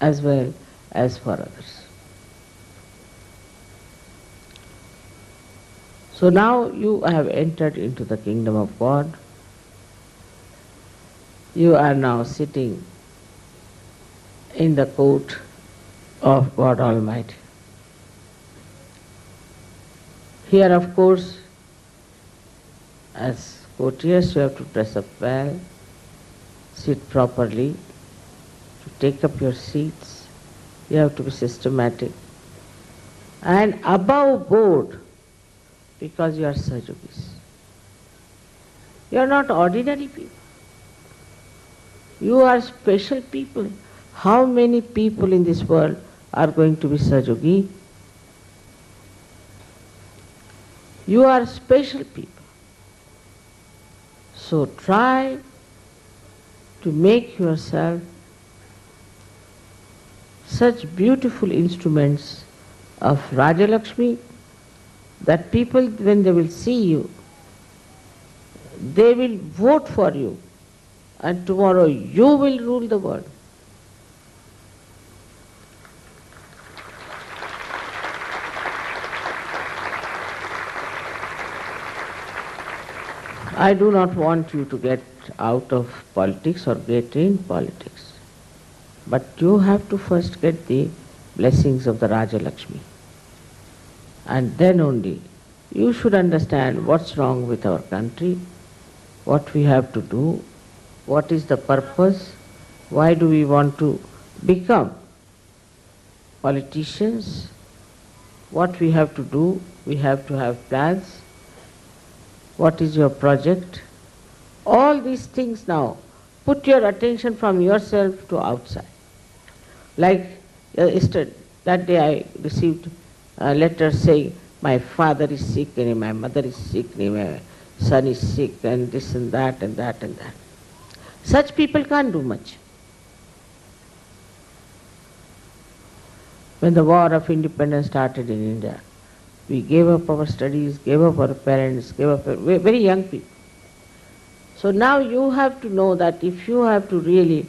as well as for others. So now you have entered into the kingdom of God. You are now sitting in the court of God Almighty. Here, of course, as courtiers, you have to dress up well, sit properly, to take up your seats. You have to be systematic and above board, because you are Sajogis. You are not ordinary people. You are special people. How many people in this world are going to be Sajogi? You are special people. So try to make yourself such beautiful instruments of Raja Lakshmi that people, when they will see you, they will vote for you, and tomorrow you will rule the world. I do not want you to get out of politics or get in politics, but you have to first get the blessings of the Raja Lakshmi. And then only you should understand what's wrong with our country, what we have to do, what is the purpose, why do we want to become politicians, what we have to do, we have to have plans, what is your project. All these things now, put your attention from yourself to outside. Like yesterday, that day I received a letter saying, my father is sick and my mother is sick and my son is sick and this and that and that and that. Such people can't do much. When the war of independence started in India, we gave up our studies, gave up our parents, gave up very young people. So now you have to know that if you have to really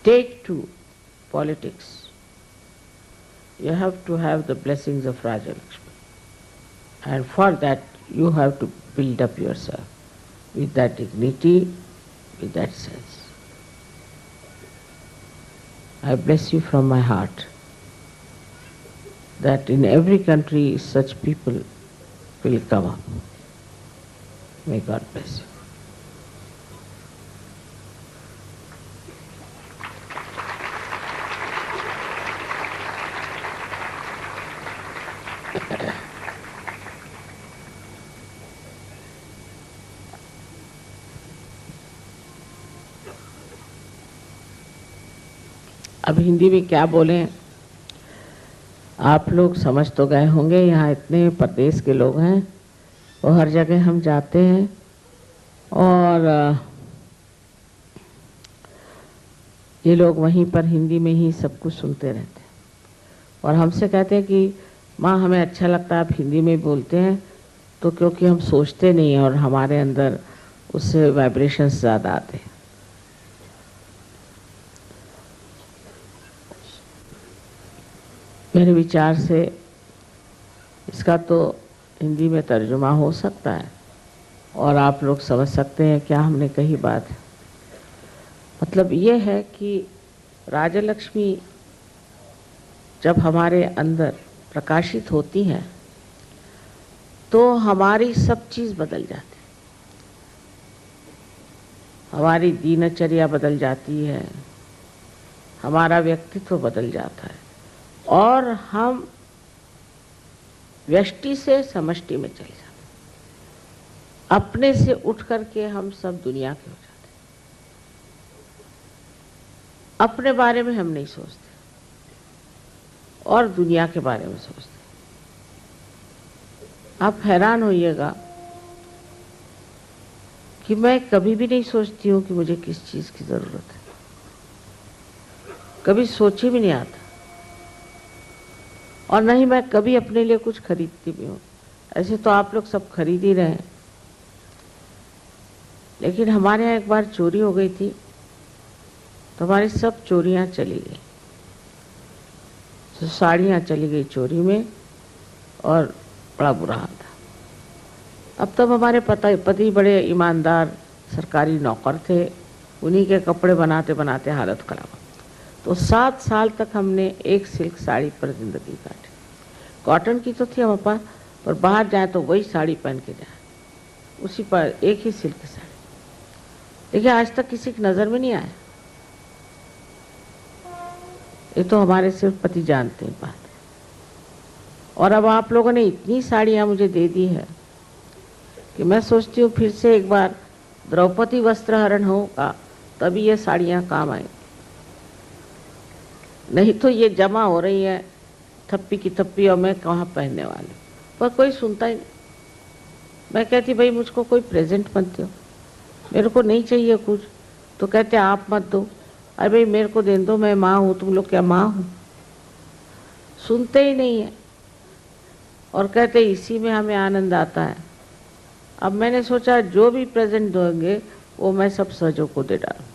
take to politics, you have to have the blessings of Raja Lakshmi. And for that you have to build up yourself with that dignity, with that sense. I bless you from my heart that in every country such people will come up. May God bless you. अब हिंदी में क्या बोलें, आप लोग समझ तो गए होंगे। यहाँ इतने प्रदेश के लोग हैं और हर जगह हम जाते हैं और ये लोग वहीं पर हिंदी में ही सब कुछ सुनते रहते हैं और हमसे कहते हैं कि माँ हमें अच्छा लगता है आप हिंदी में बोलते हैं, तो क्योंकि हम सोचते नहीं हैं और हमारे अंदर उससे वाइब्रेशंस ज़्यादा आते हैं। मेरे विचार से इसका तो हिंदी में तर्जुमा हो सकता है और आप लोग समझ सकते हैं क्या हमने कही बात। मतलब ये है कि राजा लक्ष्मी जब हमारे अंदर प्रकाशित होती हैं तो हमारी सब चीज़ बदल जाती है, हमारी दिनचर्या बदल जाती है, हमारा व्यक्तित्व बदल जाता है और हम व्यष्टि से समष्टि में चले जाते हैं। अपने से उठ करके हम सब दुनिया के हो जाते हैं। अपने बारे में हम नहीं सोचते और दुनिया के बारे में सोचते हैं। आप हैरान होइएगा कि मैं कभी भी नहीं सोचती हूँ कि मुझे किस चीज़ की ज़रूरत है, कभी सोच ही भी नहीं आता और नहीं मैं कभी अपने लिए कुछ खरीदती भी हूँ। ऐसे तो आप लोग सब खरीद ही रहे हैं, लेकिन हमारे यहाँ एक बार चोरी हो गई थी तो हमारी सब चोरियाँ चली गई। तो साड़ियाँ चली गई चोरी में और बड़ा बुरा हाल था। अब तब हमारे पति बड़े ईमानदार सरकारी नौकर थे, उन्हीं के कपड़े बनाते बनाते हालत खराब। तो 7 साल तक हमने एक सिल्क साड़ी पर जिंदगी काटी। कॉटन की तो थी हमारे पास, पर बाहर जाए तो वही साड़ी पहन के जाए, उसी पर एक ही सिल्क साड़ी। देखिए आज तक किसी की नज़र में नहीं आया। ये तो हमारे सिर्फ पति जानते हैं बात। और अब आप लोगों ने इतनी साड़ियाँ मुझे दे दी है कि मैं सोचती हूँ फिर से एक बार द्रौपदी वस्त्रहरण होगा तभी ये साड़ियाँ काम आएंगी, नहीं तो ये जमा हो रही है थप्पी की थप्पी और मैं कहाँ पहनने वाली। पर कोई सुनता ही नहीं। मैं कहती भाई मुझको कोई प्रेजेंट मत दो, मेरे को नहीं चाहिए कुछ, तो कहते आप मत दो। अरे भाई मेरे को दे दो, मैं माँ हूँ, तुम लोग क्या माँ हो? सुनते ही नहीं है और कहते इसी में हमें आनंद आता है। अब मैंने सोचा जो भी प्रेजेंट दोगे वो मैं सब सहजों को दे डालूं।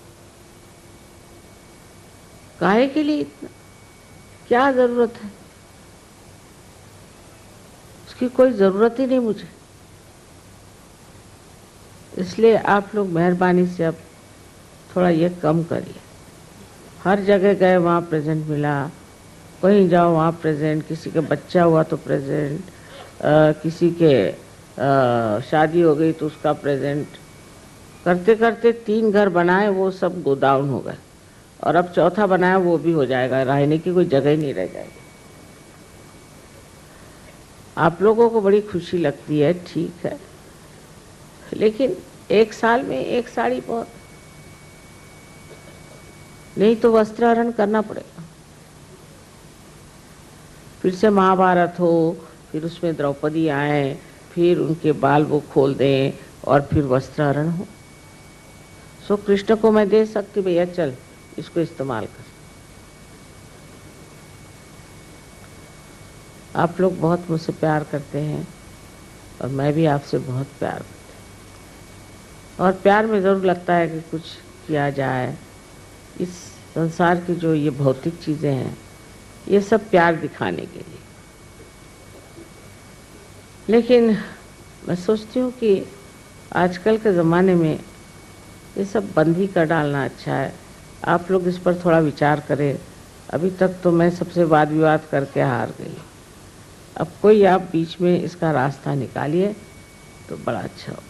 काहे के लिए इतना, क्या ज़रूरत है? उसकी कोई ज़रूरत ही नहीं मुझे। इसलिए आप लोग मेहरबानी से अब थोड़ा ये कम करिए। हर जगह गए वहाँ प्रेजेंट मिला, कहीं जाओ वहाँ प्रेजेंट, किसी का बच्चा हुआ तो प्रेजेंट, किसी के शादी हो गई तो उसका प्रेजेंट। करते करते 3 घर बनाए, वो सब गोडाउन हो गए और अब चौथा बनाया वो भी हो जाएगा, रहने की कोई जगह ही नहीं रह जाएगी। आप लोगों को बड़ी खुशी लगती है, ठीक है, लेकिन 1 साल में 1 साड़ी बहुत, नहीं तो वस्त्रहरण करना पड़ेगा। फिर से महाभारत हो, फिर उसमें द्रौपदी आए, फिर उनके बाल वो खोल दें और फिर वस्त्रहरण हो। सो कृष्ण को मैं दे सकती, भैया चल इसको इस्तेमाल कर। आप लोग बहुत मुझसे प्यार करते हैं और मैं भी आपसे बहुत प्यार करती हूँ। और प्यार में ज़रूर लगता है कि कुछ किया जाए। इस संसार की जो ये भौतिक चीज़ें हैं ये सब प्यार दिखाने के लिए। लेकिन मैं सोचती हूँ कि आजकल के ज़माने में ये सब बंद ही कर डालना अच्छा है। आप लोग इस पर थोड़ा विचार करें। अभी तक तो मैं सबसे वाद विवाद करके हार गई। अब कोई आप बीच में इसका रास्ता निकालिए तो बड़ा अच्छा हो।